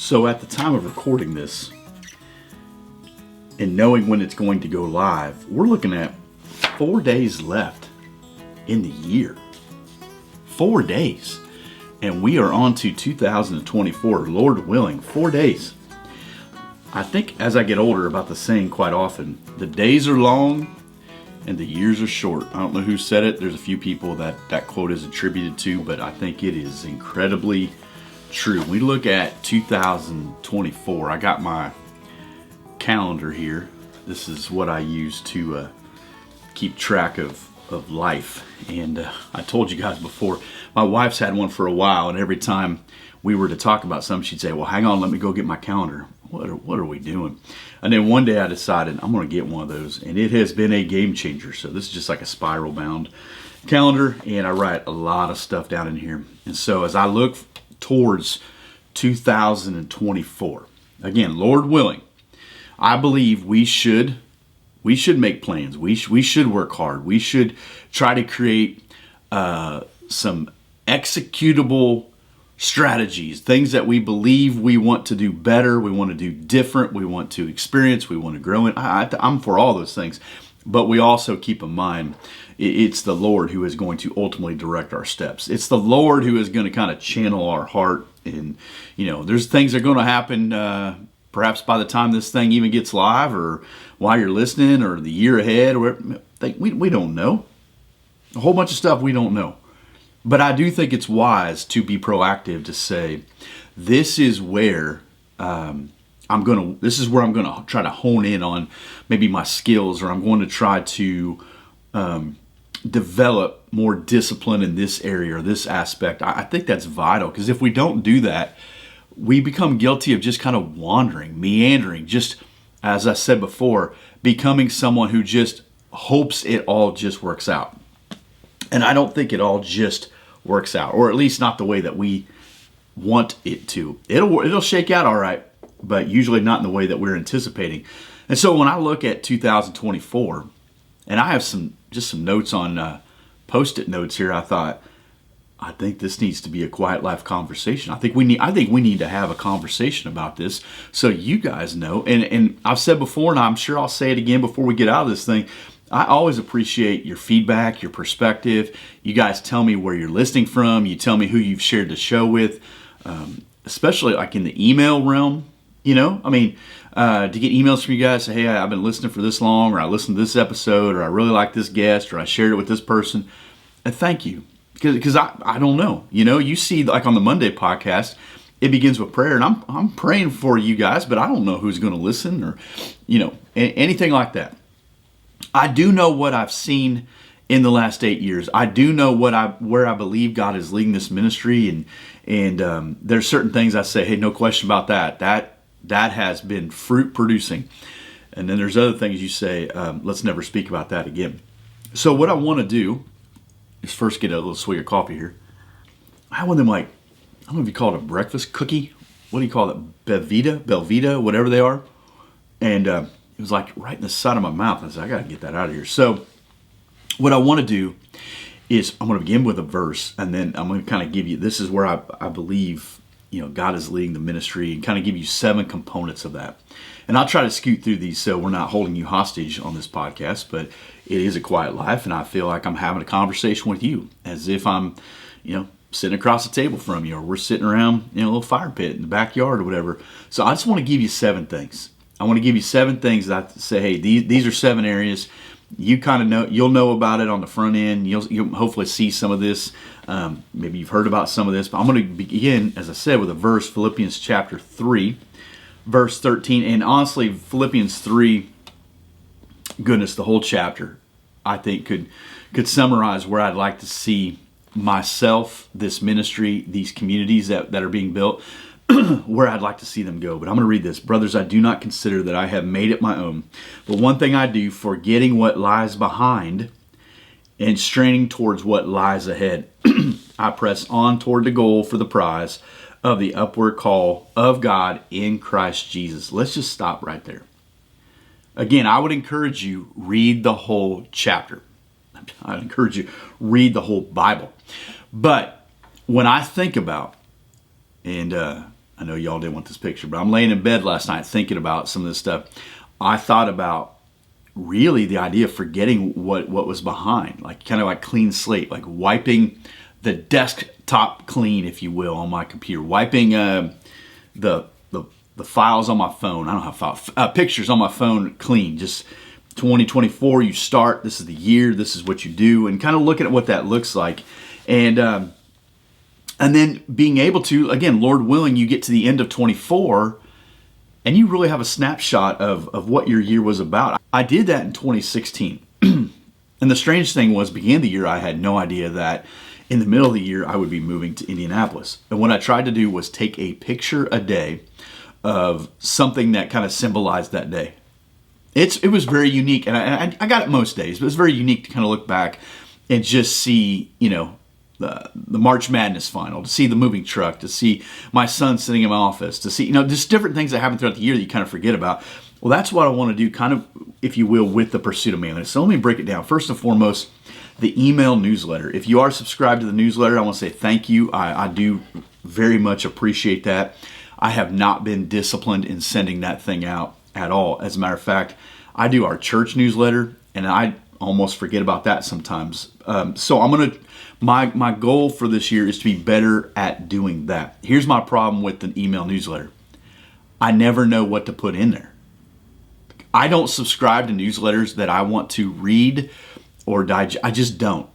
So at the time of recording this and knowing when it's going to go live, we're looking at 4 days left in the year. 4 days. And we are on to 2024, Lord willing, 4 days. I think as I get older, about the saying quite often, the days are long and the years are short. I don't know who said it. There's a few people that quote is attributed to, but I think it is incredibly true. We look at 2024. I got my calendar here. This is what I use to keep track of life. And I told you guys before, my wife's had one for a while, and every time we were to talk about something, she'd say, well, hang on, let me go get my calendar. What are we doing? And then one day I decided I'm going to get one of those, and it has been a game changer. So this is just like a spiral bound calendar, and I write a lot of stuff down in here. And so as I look towards 2024, again, Lord willing, I believe we should make plans. We should work hard. We should try to create some executable strategies, things that we believe we want to do better, we want to do different, we want to experience, we want to grow in. I'm for all those things, but we also keep in mind it's the Lord who is going to ultimately direct our steps. It's the Lord who is going to kind of channel our heart, and there's things that are going to happen perhaps by the time this thing even gets live, or while you're listening, or the year ahead, or we don't know. A whole bunch of stuff we don't know. But I do think it's wise to be proactive, to say, this is where this is where I'm going to try to hone in on maybe my skills, or I'm going to try to develop more discipline in this area or this aspect. I think that's vital, because if we don't do that, we become guilty of just kind of wandering, meandering, just, as I said before, becoming someone who just hopes it all just works out. And I don't think it all just works out, or at least not the way that we want it to. It'll shake out all right, but usually not in the way that we're anticipating. And so when I look at 2024, and I have some notes on Post-it notes here, I think this needs to be a quiet life conversation. I think we need to have a conversation about this, so you guys know. And I've said before, and I'm sure I'll say it again before we get out of this thing, I always appreciate your feedback, your perspective. You guys tell me where you're listening from. You tell me who you've shared the show with, especially like in the email realm. To get emails from you guys, say, hey, I've been listening for this long, or I listened to this episode, or I really like this guest, or I shared it with this person. And thank you. Because I don't know. You see, like on the Monday podcast, it begins with prayer, and I'm praying for you guys, but I don't know who's going to listen, or anything like that. I do know what I've seen in the last 8 years. I do know where I believe God is leading this ministry, and there's certain things I say, hey, no question about that. That has been fruit producing. And then there's other things you say, let's never speak about that again. So what I want to do is first get a little swig of coffee here. I have one of them, like, I don't know if you call it a breakfast cookie. What do you call it? Belvita, whatever they are. And it was like right in the side of my mouth. I said, I got to get that out of here. So what I want to do is I'm going to begin with a verse, and then I'm going to kind of give you, this is where I believe, God is leading the ministry, and kind of give you 7 components of that. And I'll try to scoot through these so we're not holding you hostage on this podcast, but it is a quiet life, and I feel like I'm having a conversation with you as if I'm, sitting across the table from you, or we're sitting around, a little fire pit in the backyard or whatever. So I just want to give you 7 things. I want to give you 7 things that I say, hey, these are 7 areas. You kind of know, you'll know about it on the front end. You'll hopefully see some of this. Maybe you've heard about some of this, but I'm going to begin, as I said, with a verse, Philippians chapter 3, verse 13. And honestly, Philippians 3, goodness, the whole chapter, I think could summarize where I'd like to see myself, this ministry, these communities that are being built, where I'd like to see them go. But I'm going to read this. Brothers, I do not consider that I have made it my own, but one thing I do, forgetting what lies behind and straining towards what lies ahead, I press on toward the goal for the prize of the upward call of God in Christ Jesus. Let's just stop right there. Again, I would encourage you, read the whole chapter. I'd encourage you, read the whole Bible. But when I think about, and I know y'all didn't want this picture, but I'm laying in bed last night thinking about some of this stuff. I thought about really the idea of forgetting what was behind, like kind of like clean slate, like wiping the desktop clean, if you will, on my computer, wiping the files on my phone. I don't have pictures on my phone clean. Just 2024, you start. This is the year. This is what you do, and kind of looking at what that looks like, and then being able to, again, Lord willing, you get to the end of 24, and you really have a snapshot of what your year was about. I did that in 2016, and the strange thing was, beginning of the year, I had no idea that in the middle of the year I would be moving to Indianapolis, and what I tried to do was take a picture a day of something that kind of symbolized that day. It was very unique, and I got it most days, but it was very unique to kind of look back and just see, the March Madness final, to see the moving truck, to see my son sitting in my office, to see, just different things that happen throughout the year that you kind of forget about. Well, that's what I want to do, kind of, if you will, with the Pursuit of Manliness. So let me break it down. First and foremost, the email newsletter. If you are subscribed to the newsletter, I want to say thank you. I do very much appreciate that. I have not been disciplined in sending that thing out at all. As a matter of fact, I do our church newsletter, and I almost forget about that sometimes. So I'm going to, my goal for this year is to be better at doing that. Here's my problem with the email newsletter. I never know what to put in there. I don't subscribe to newsletters that I want to read or digest. I just don't.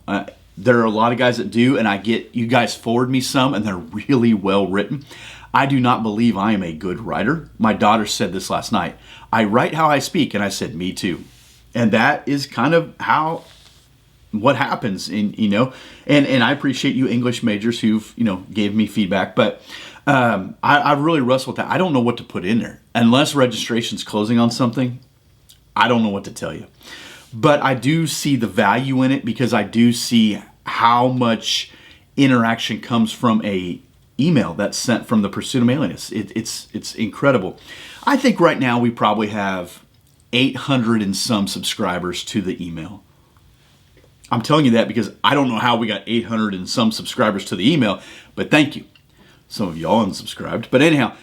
There are a lot of guys that do, and you guys forward me some, and they're really well written. I do not believe I am a good writer. My daughter said this last night. I write how I speak, and I said, me too. And that is kind of what happens and I appreciate you English majors who've, gave me feedback, but I really wrestle with that. I don't know what to put in there. Unless registration's closing on something, I don't know what to tell you. But I do see the value in it, because I do see how much interaction comes from a email that's sent from the Pursuit of Manliness. It's incredible. I think right now we probably have 800 and some subscribers to the email. I'm telling you that because I don't know how we got 800 and some subscribers to the email, but thank you. Some of y'all unsubscribed. But anyhow,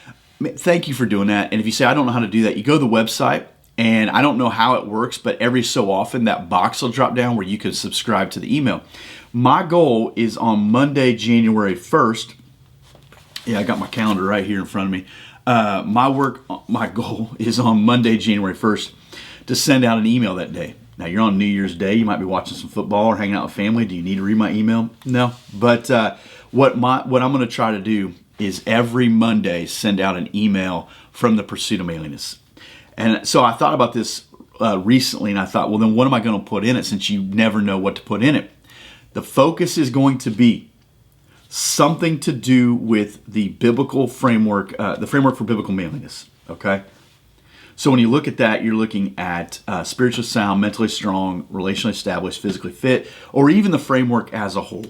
thank you for doing that. And if you say, I don't know how to do that, you go to the website, and I don't know how it works, but every so often that box will drop down where you can subscribe to the email. My goal is on Monday, January 1st. Yeah, I got my calendar right here in front of me. My goal is on Monday, January 1st, to send out an email that day. Now, you're on New Year's Day. You might be watching some football or hanging out with family. Do you need to read my email? No. But what I'm going to try to do is every Monday send out an email from the Pursuit of Manliness. And so I thought about this recently, and I thought, well, then what am I going to put in it, since you never know what to put in it? The focus is going to be something to do with the biblical framework, the framework for biblical manliness, okay? So when you look at that, you're looking at spiritually sound, mentally strong, relationally established, physically fit, or even the framework as a whole.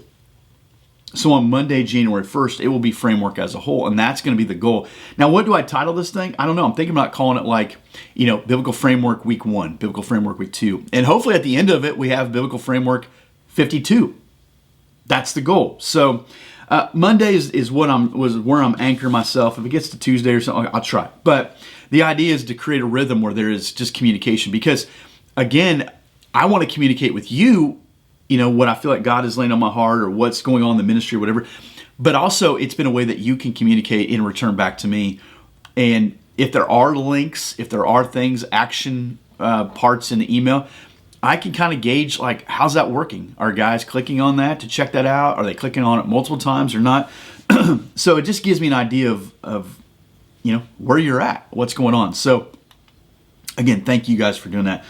So on Monday, January 1st, it will be framework as a whole, and that's going to be the goal. Now, what do I title this thing? I don't know. I'm thinking about calling it like, Biblical Framework Week 1, Biblical Framework Week 2. And hopefully at the end of it, we have Biblical Framework 52. That's the goal. So Monday is where I'm anchoring myself. If it gets to Tuesday or something, I'll try. But the idea is to create a rhythm where there is just communication, because, again, I want to communicate with you, what I feel like God is laying on my heart, or what's going on in the ministry, or whatever. But also, it's been a way that you can communicate in return back to me. And if there are links, if there are things, action parts in the email, I can kind of gauge, like, how's that working? Are guys clicking on that to check that out? Are they clicking on it multiple times or not? So it just gives me an idea of where you're at, what's going on. So again, thank you guys for doing that.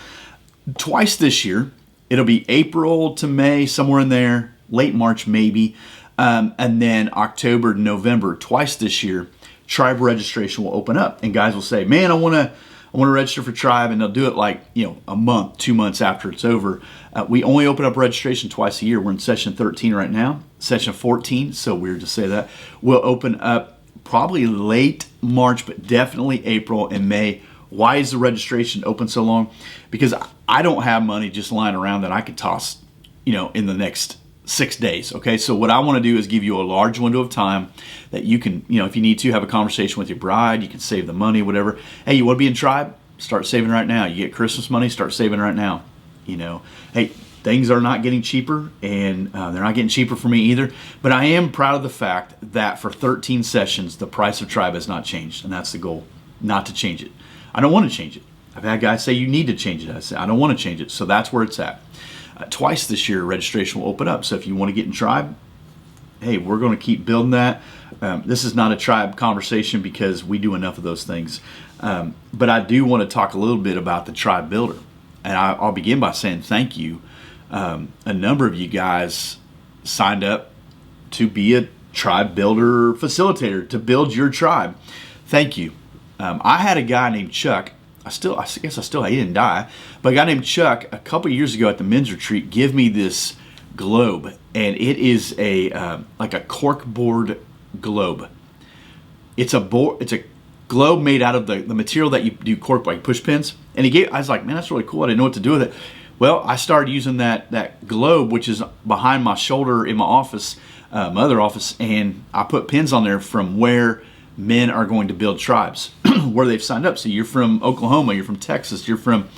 Twice this year, it'll be April to May, somewhere in there, late March maybe, and then October to November. Twice this year, Tribe registration will open up, and guys will say, man, I want to register for Tribe, and they'll do it like, a month, 2 months after it's over. We only open up registration twice a year. We're in session 13 right now. Session 14, so weird to say that, will open up probably late March, but definitely April and May. Why is the registration open so long? Because I don't have money just lying around that I could toss, in the next 6 days. Okay, so what I want to do is give you a large window of time that you can, if you need to, have a conversation with your bride. You can save the money, whatever. Hey, you want to be in tribe? Start saving right now. You get Christmas money, start saving right now. Hey, things are not getting cheaper, and they're not getting cheaper for me either. But I am proud of the fact that for 13 sessions, the price of tribe has not changed, and that's the goal, not to change it. I don't want to change it. I've had guys say you need to change it. I say I don't want to change it, so that's where it's at. Twice this year, registration will open up. So if you want to get in tribe, hey, we're going to keep building that. This is not a tribe conversation because we do enough of those things. But I do want to talk a little bit about the tribe builder. And I'll begin by saying thank you. A number of you guys signed up to be a tribe builder facilitator, to build your tribe. Thank you. I had a guy named Chuck. I guess he didn't die, but a guy named Chuck a couple years ago at the men's retreat give me this globe, and it is like a cork board globe. It's a globe made out of the material that you do cork by, push pins. And I was like, man, that's really cool. I didn't know what to do with it. Well, I started using that globe, which is behind my shoulder in my office, my other office, and I put pins on there from where men are going to build tribes, where they've signed up. So you're from Oklahoma, you're from Texas, you're from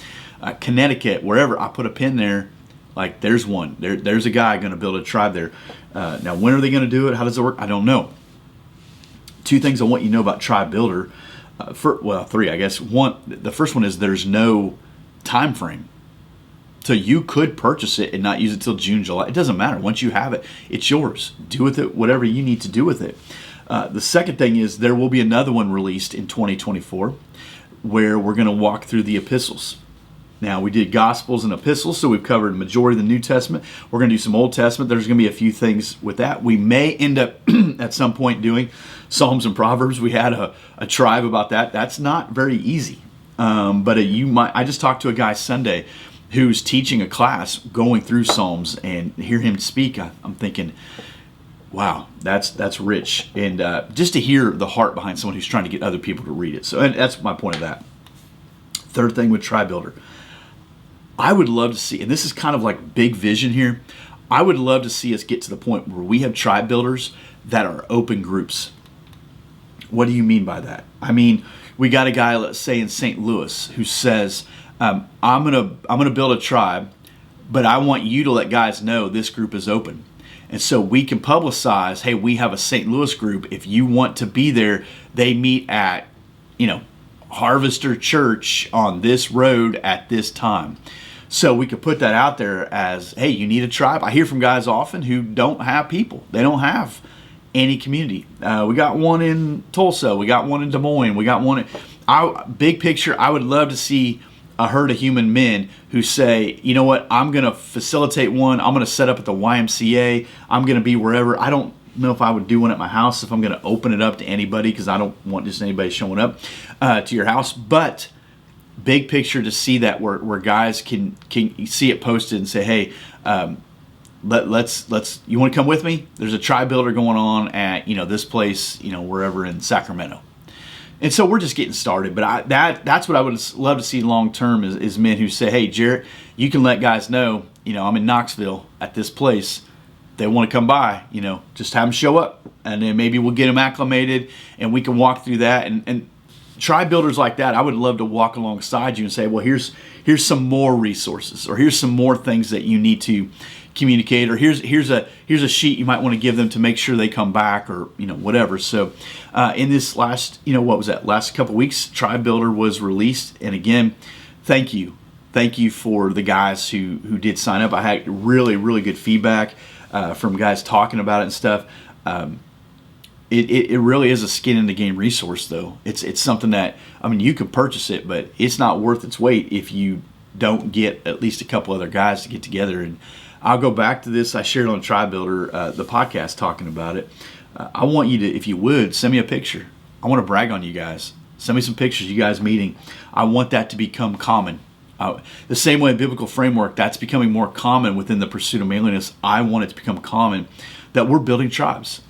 Connecticut, wherever. I put a pin there, like there's one. There's a guy going to build a tribe there. Now, when are they going to do it? How does it work? I don't know. 2 things I want you to know about Tribe Builder. 3, I guess. The first one is there's no time frame. So you could purchase it and not use it till June, July. It doesn't matter. Once you have it, it's yours. Do with it whatever you need to do with it. The second thing is there will be another one released in 2024 where we're going to walk through the epistles. Now, we did Gospels and epistles, so we've covered the majority of the New Testament. We're going to do some Old Testament. There's going to be a few things with that. We may end up at some point doing Psalms and Proverbs. We had a tribe about that. That's not very easy. But I just talked to a guy Sunday who's teaching a class going through Psalms, and hear him speak, I'm thinking, wow, that's rich. And just to hear the heart behind someone who's trying to get other people to read it. So and that's my point of that. Third thing with Tribe Builder. I would love to see, and this is kind of like big vision here, I would love to see us get to the point where we have tribe builders that are open groups. What do you mean by that? I mean, we got a guy, let's say in St. Louis, who says, I'm gonna build a tribe, but I want you to let guys know this group is open. And so we can publicize, hey, we have a St. Louis group. If you want to be there, they meet at, Harvester Church on this road at this time. So we could put that out there as, hey, you need a tribe. I hear from guys often who don't have people. They don't have any community. We got one in Tulsa. We got one in Des Moines. We got one big picture, I would love to see a herd of human men who say, you know what, I'm going to facilitate one. I'm going to set up at the YMCA. I'm going to be wherever. I don't know if I would do one at my house if I'm going to open it up to anybody, because I don't want just anybody showing up to your house. But big picture, to see that where guys can see it posted and say, hey, let's you want to come with me? There's a tribe builder going on at this place, wherever in Sacramento. And so we're just getting started, but that's what I would love to see long term is men who say, hey, Jarrett, you can let guys know, I'm in Knoxville at this place. They want to come by, just have them show up, and then maybe we'll get them acclimated and we can walk through that. And tribe builders like that, I would love to walk alongside you and say, well, here's some more resources, or here's some more things that you need to communicate, or here's a sheet you might want to give them to make sure they come back, or whatever. So in this last last couple weeks, Tribe Builder was released, and again, thank you for the guys who did sign up. I had really good feedback from guys talking about it and stuff. It really is a skin in the game resource, though. It's something that, you could purchase it, but it's not worth its weight if you don't get at least a couple other guys to get together. And I'll go back to this. I shared on Tribe Builder, the podcast, talking about it. I want you to, if you would, send me a picture. I want to brag on you guys. Send me some pictures, you guys meeting. I want that to become common. The same way in biblical framework, that's becoming more common within the Pursuit of Manliness. I want it to become common that we're building tribes.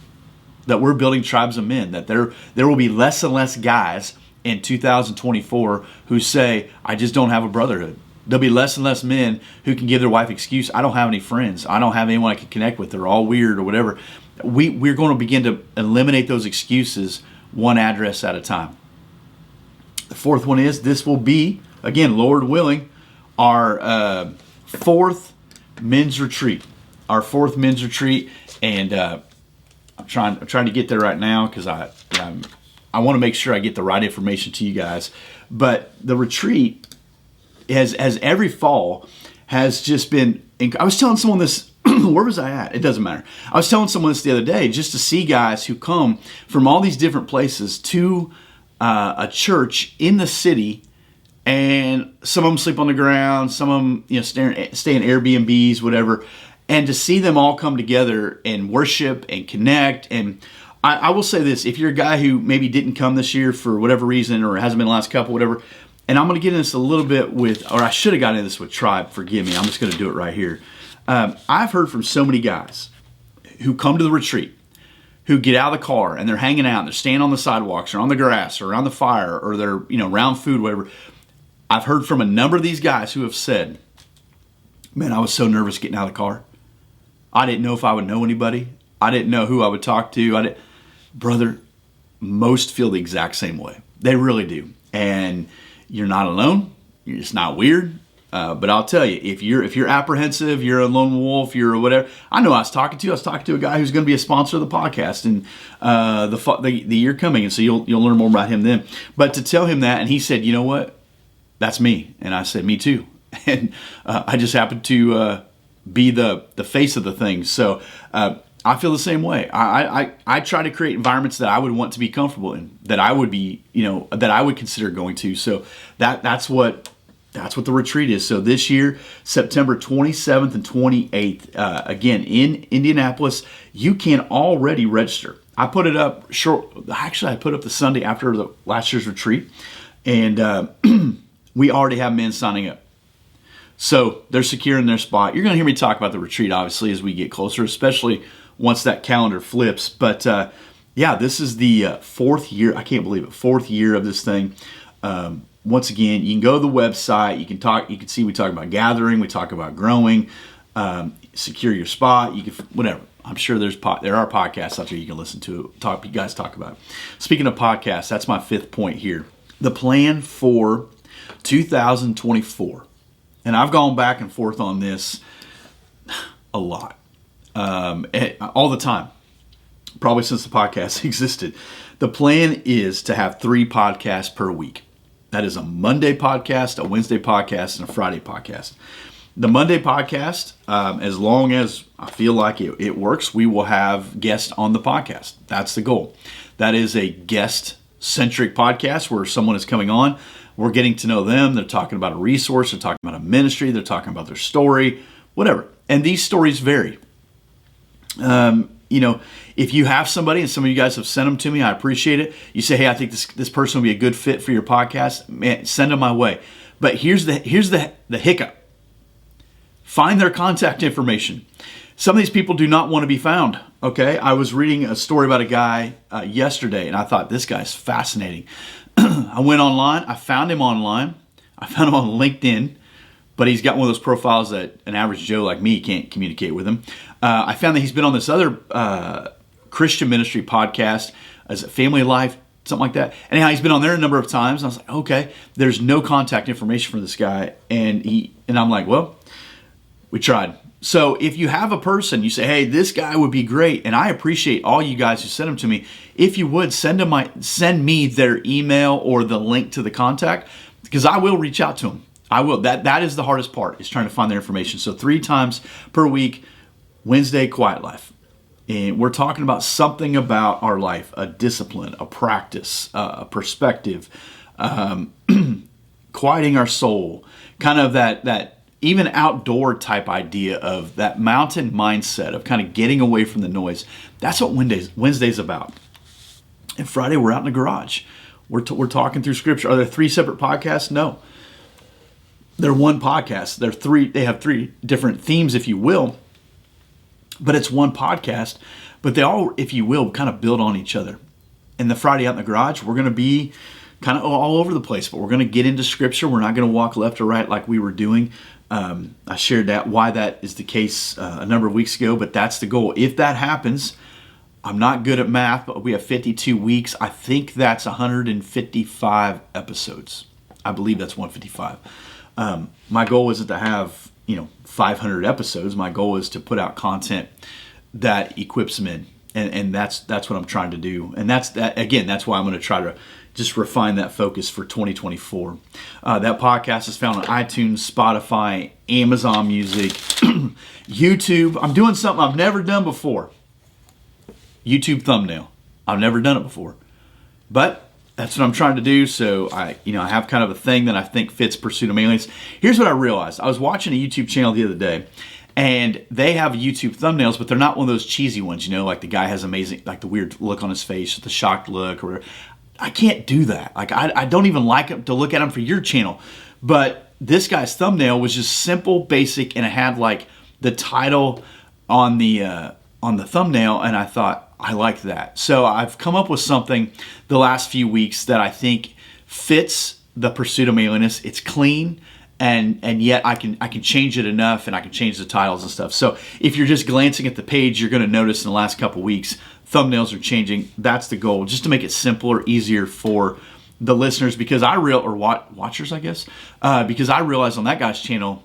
That we're building tribes of men. That there will be less and less guys in 2024 who say, I just don't have a brotherhood. There'll be less and less men who can give their wife excuse, I don't have any friends. I don't have anyone I can connect with. They're all weird or whatever. We're going to begin to eliminate those excuses one address at a time. The fourth one is this will be, again, Lord willing, our fourth men's retreat. Our fourth men's retreat. And I'm trying to get there right now because I want to make sure I get the right information to you guys. But the retreat, as every fall, has just been. I was telling someone this. Where was I at? It doesn't matter. I was telling someone this the other day, just to see guys who come from all these different places to a church in the city, and some of them sleep on the ground, some of them stay in Airbnbs, whatever, and to see them all come together and worship and connect. And I will say this: if you're a guy who maybe didn't come this year for whatever reason, or hasn't been the last couple, whatever. And I'm going to get into this a little bit with, or I should have gotten into this with Tribe. Forgive me. I'm just going to do it right here. I've heard from so many guys who come to the retreat, who get out of the car and they're hanging out, and they're standing on the sidewalks or on the grass or around the fire, or they're around food, whatever. I've heard from a number of these guys who have said, "Man, I was so nervous getting out of the car. I didn't know if I would know anybody. I didn't know who I would talk to. Brother, most feel the exact same way. They really do, and you're not alone. It's not weird. But I'll tell you, if you're apprehensive, you're a lone wolf, you're whatever. I know I was talking to a guy who's going to be a sponsor of the podcast in the year coming, and so you'll learn more about him then. But to tell him that, and he said, "You know what? That's me." And I said, "Me too." And I just happened to be the face of the thing. So I feel the same way. I try to create environments that I would want to be comfortable in, that I would be, that I would consider going to. So that's what the retreat is. So this year, September 27th and 28th, again in Indianapolis, you can already register. I put it up I put up the Sunday after the last year's retreat, and we already have men signing up. So they're securing their spot. You're going to hear me talk about the retreat, obviously, as we get closer, especially once that calendar flips. But this is the fourth year. I can't believe it. Fourth year of this thing. Once again, you can go to the website. You can see we talk about gathering. We talk about growing. Secure your spot. You can whatever. I'm sure there are podcasts out there you can listen to. You guys talk about. Speaking of podcasts, that's my fifth point here. The plan for 2024. And I've gone back and forth on this a lot, all the time, probably since the podcast existed. The plan is to have 3 podcasts per week. That is a Monday podcast, a Wednesday podcast, and a Friday podcast. The Monday podcast, as long as I feel like it works, we will have guests on the podcast. That's the goal. That is a guest-centric podcast where someone is coming on. We're getting to know them. They're talking about a resource. They're talking about a ministry. They're talking about their story, whatever. And these stories vary. If you have somebody, and some of you guys have sent them to me, I appreciate it. You say, "Hey, I think this person will be a good fit for your podcast." Man, send them my way. But here's the hiccup. Find their contact information. Some of these people do not want to be found. Okay, I was reading a story about a guy yesterday, and I thought, this guy's fascinating. I went online. I found him online. I found him on LinkedIn, but he's got one of those profiles that an average Joe like me can't communicate with him. I found that he's been on this other Christian ministry podcast, as a Family Life, something like that. Anyhow, he's been on there a number of times. And I was like, okay, there's no contact information for this guy. And I'm like, well, we tried. So if you have a person, you say, "Hey, this guy would be great," and I appreciate all you guys who send them to me. If you would send me their email or the link to the contact, because I will reach out to them. I will. That is the hardest part, is trying to find their information. So 3 times per week, Wednesday, Quiet Life. And we're talking about something about our life, a discipline, a practice, a perspective, quieting our soul, kind of that even outdoor type idea of that mountain mindset of kind of getting away from the noise. That's what Wednesday's about. And Friday, we're out in the garage. We're talking through Scripture. Are there 3 separate podcasts? No. They're one podcast. They have 3 different themes, if you will, but it's one podcast. But they all, if you will, kind of build on each other. And the Friday out in the garage, we're going to be kind of all over the place, but we're going to get into scripture. We're not going to walk left or right like we were doing. I shared why that is the case a number of weeks ago, but that's the goal. If that happens, I'm not good at math, but we have 52 weeks. I think that's 155 episodes. I believe that's 155. My goal isn't to have 500 episodes. My goal is to put out content that equips men, and that's what I'm trying to do. And that's why I'm going to try to just refine that focus for 2024. That podcast is found on iTunes, Spotify, Amazon Music, YouTube. I'm doing something I've never done before. YouTube thumbnail. I've never done it before, but that's what I'm trying to do. So I have kind of a thing that I think fits Pursuit of Manliness. Here's what I realized. I was watching a YouTube channel the other day, and they have YouTube thumbnails, but they're not one of those cheesy ones, like the guy has amazing, like the weird look on his face, the shocked look, or I can't do that. Like I don't even like it to look at them for your channel, but this guy's thumbnail was just simple, basic, and it had like the title on the thumbnail, and I thought, I like that. So I've come up with something the last few weeks that I think fits the Pursuit of Manliness. It's clean, and yet I can change it enough, and I can change the titles and stuff. So if you're just glancing at the page, you're going to notice in the last couple weeks, thumbnails are changing. That's the goal, just to make it simpler, easier for the listeners, because watchers, I guess, because I realized on that guy's channel,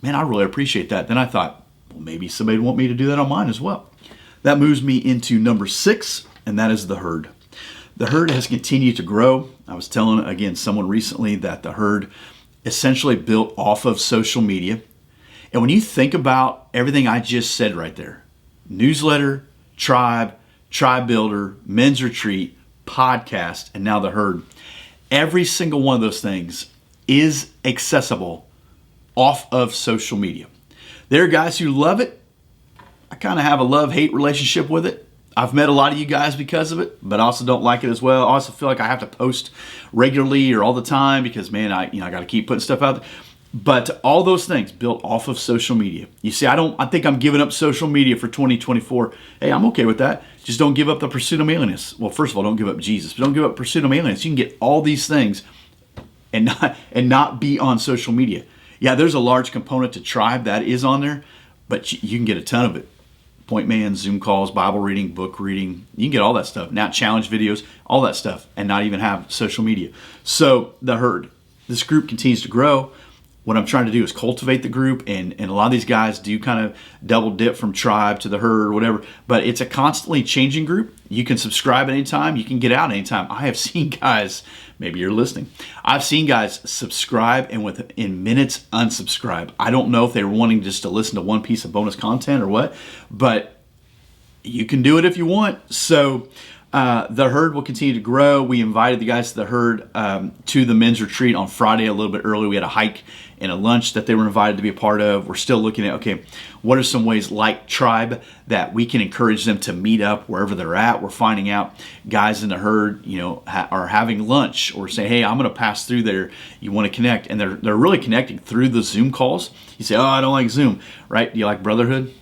man, I really appreciate that. Then I thought, well, maybe somebody would want me to do that on mine as well. That moves me into number 6, and that is the herd. The herd has continued to grow. I was telling, again, someone recently that the herd essentially built off of social media. And when you think about everything I just said right there, newsletter, tribe builder, men's retreat, podcast, and now the herd, every single one of those things is accessible off of social media. There are guys who love it. I kind of have a love-hate relationship with it. I've met a lot of you guys because of it, but I also don't like it as well. I also feel like I have to post regularly or all the time because, man, I got to keep putting stuff out there. But all those things built off of social media. You see, I think I'm giving up social media for 2024. Hey, I'm okay with that. Just don't give up the Pursuit of Manliness. Well, first of all, don't give up Jesus, but don't give up Pursuit of Manliness. You can get all these things and not be on social media. Yeah, there's a large component to Tribe that is on there, but you can get a ton of it. Point Man, Zoom calls, Bible reading, book reading. You can get all that stuff. Now challenge videos, all that stuff, and not even have social media. So the herd, this group continues to grow. What I'm trying to do is cultivate the group, and a lot of these guys do kind of double dip from Tribe to the herd or whatever, but it's a constantly changing group. You can subscribe anytime. You can get out anytime. I have seen guys, maybe you're listening, I've seen guys subscribe and within minutes unsubscribe. I don't know if they were wanting just to listen to one piece of bonus content or what, but you can do it if you want. So the herd will continue to grow. We invited the guys to the herd to the men's retreat on Friday a little bit early. We had a hike and a lunch that they were invited to be a part of. We're still looking at, okay, what are some ways like Tribe that we can encourage them to meet up wherever they're at? We're finding out guys in the herd, are having lunch or say, hey, I'm going to pass through there. You want to connect? And they're really connecting through the Zoom calls. You say, oh, I don't like Zoom, right? Do you like brotherhood?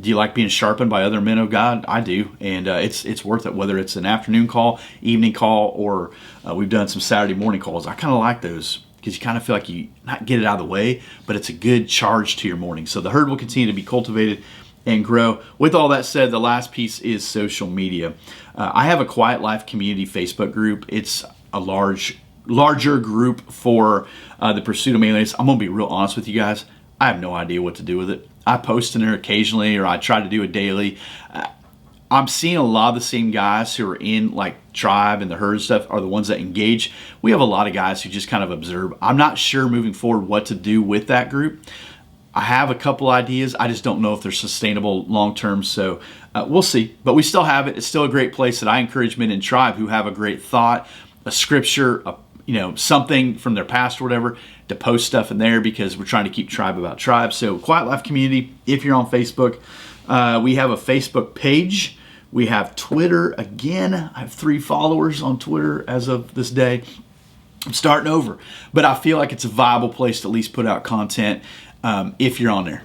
Do you like being sharpened by other men of God? I do, and it's worth it, whether it's an afternoon call, evening call, or we've done some Saturday morning calls. I kind of like those because you kind of feel like you not get it out of the way, but it's a good charge to your morning. So the herd will continue to be cultivated and grow. With all that said, the last piece is social media. I have a Quiet Life Community Facebook group. It's a larger group for the Pursuit of Manliness. I'm going to be real honest with you guys. I have no idea what to do with it. I post in there occasionally, or I try to do it daily. I'm seeing a lot of the same guys who are in like Tribe and the herd stuff are the ones that engage. We have a lot of guys who just kind of observe. I'm not sure moving forward what to do with that group. I have a couple ideas. I just don't know if they're sustainable long term. So we'll see. But we still have it. It's still a great place that I encourage men in Tribe who have a great thought, a scripture, something from their past or whatever, to post stuff in there because we're trying to keep Tribe about Tribe. So Quiet Life Community, if you're on Facebook, we have a Facebook page. We have Twitter. Again, I have 3 followers on Twitter as of this day. I'm starting over, but I feel like it's a viable place to at least put out content if you're on there.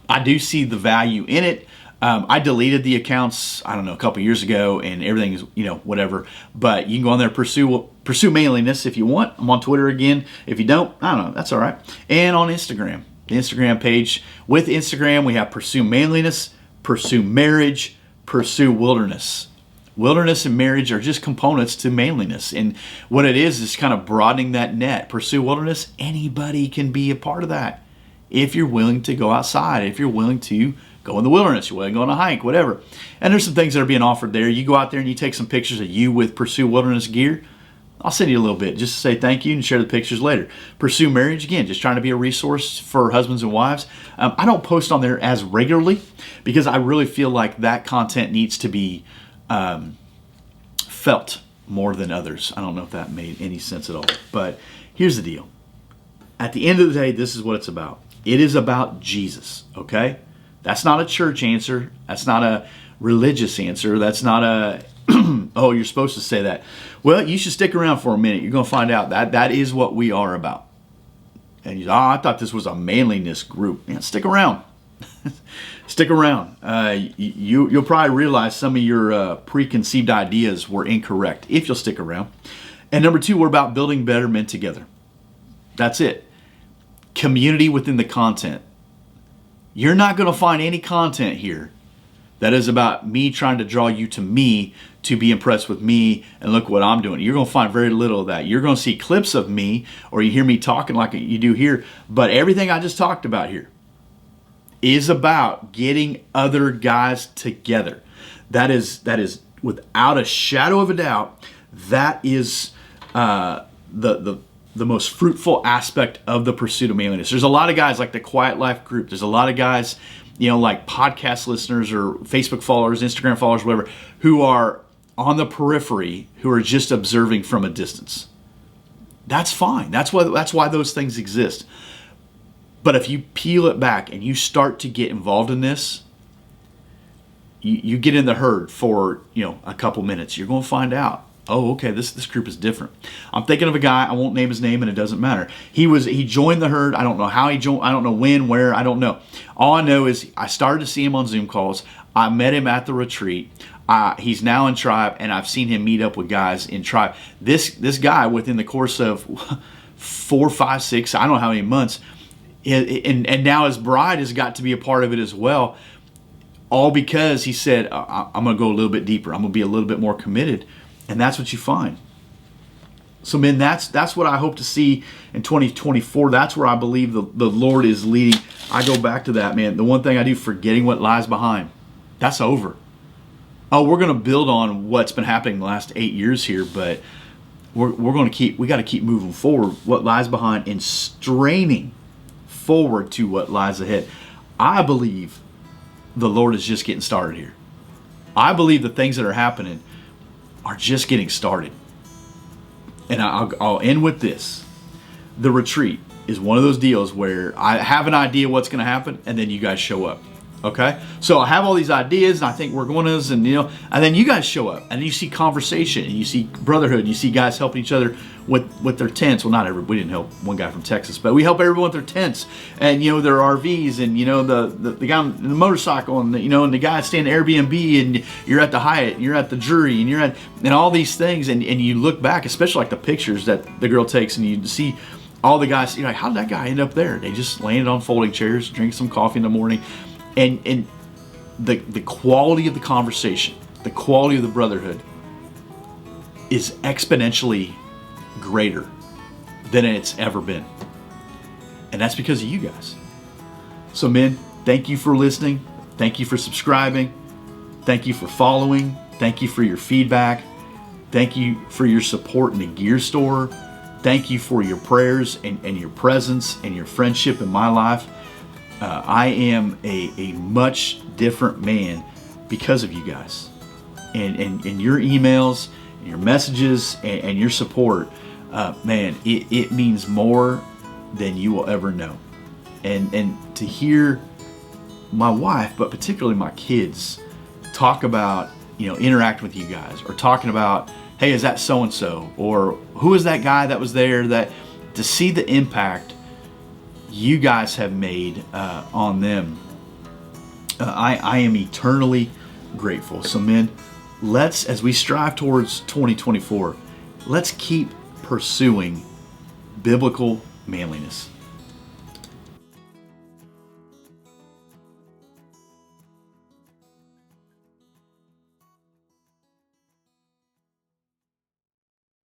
I do see the value in it. I deleted the accounts, I don't know, a couple years ago, and everything is, whatever. But you can go on there, pursue manliness if you want. I'm on Twitter again. If you don't, I don't know, that's all right. And on Instagram, the Instagram page. With Instagram, we have Pursue Manliness, Pursue Marriage, Pursue Wilderness. Wilderness and marriage are just components to manliness. And what it is kind of broadening that net. Pursue wilderness, anybody can be a part of that. If you're willing to go outside, if you're willing to go in the wilderness, you're willing to go on a hike, whatever. And there's some things that are being offered there. You go out there and you take some pictures of you with Pursue Wilderness gear. I'll send you a little bit just to say thank you and share the pictures later. Pursue Marriage, again, just trying to be a resource for husbands and wives. I don't post on there as regularly because I really feel like that content needs to be felt more than others. I don't know if that made any sense at all. But here's the deal. At the end of the day, this is what it's about. It is about Jesus, okay? That's not a church answer. That's not a religious answer. That's not a, oh, you're supposed to say that. Well, you should stick around for a minute. You're going to find out that is what we are about. And you say, I thought this was a manliness group. Man, stick around. Stick around. You'll probably realize some of your preconceived ideas were incorrect if you'll stick around. And number two, we're about building better men together. That's it. Community within the content. You're not going to find any content here that is about me trying to draw you to me to be impressed with me and look what I'm doing. You're going to find very little of that. You're going to see clips of me or you hear me talking like you do here. But everything I just talked about here is about getting other guys together. That is without a shadow of a doubt, that is the most fruitful aspect of the pursuit of manliness. There's a lot of guys like the Quiet Life group. There's a lot of guys, like podcast listeners or Facebook followers, Instagram followers, whatever, who are on the periphery, who are just observing from a distance. That's fine. That's why those things exist. But if you peel it back and you start to get involved in this, you get in the herd for a couple minutes. You're going to find out. Oh, okay, this group is different. I'm thinking of a guy, I won't name his name and it doesn't matter. He joined the herd. I don't know how he joined, I don't know when, where, I don't know. All I know is I started to see him on Zoom calls. I met him at the retreat. He's now in Tribe, and I've seen him meet up with guys in Tribe. This guy, within the course of 4, 5, 6, I don't know how many months, and now his bride has got to be a part of it as well, all because he said, I'm going to go a little bit deeper. I'm going to be a little bit more committed. And that's what you find. So, men, that's what I hope to see in 2024. That's where I believe the Lord is leading. I go back to that, man. The one thing I do, forgetting what lies behind. That's over. Oh, we're going to build on what's been happening the last 8 years here, but we got to keep moving forward. What lies behind and straining forward to what lies ahead. I believe the Lord is just getting started here. I believe the things that are happening are just getting started. And I'll end with this. The retreat is one of those deals where I have an idea what's going to happen, and then you guys show up. Okay? So I have all these ideas, and I think we're going to, and then you guys show up, and you see conversation, and you see brotherhood, and you see guys helping each other with their tents. Well, not everybody. We didn't help one guy from Texas, but we help everyone with their tents, and their RVs, and the guy on the motorcycle, and and the guy staying at Airbnb, and you're at the Hyatt, and you're at the Jury, and you're at all these things, and you look back, especially like the pictures that the girl takes, and you see all the guys. You're like, how did that guy end up there? They just landed on folding chairs, drink some coffee in the morning. And the quality of the conversation, the quality of the brotherhood is exponentially greater than it's ever been. And that's because of you guys. So, men, thank you for listening. Thank you for subscribing. Thank you for following. Thank you for your feedback. Thank you for your support in the gear store. Thank you for your prayers and your presence and your friendship in my life. I am a much different man because of you guys and your emails and your messages and your support. Man, it means more than you will ever know. And to hear my wife, but particularly my kids, talk about, interact with you guys, or talking about, hey, is that so-and-so? Or who is that guy that was there? That to see the impact you guys have made on them I am eternally grateful. So men, let's, as we strive towards 2024, let's keep pursuing biblical manliness.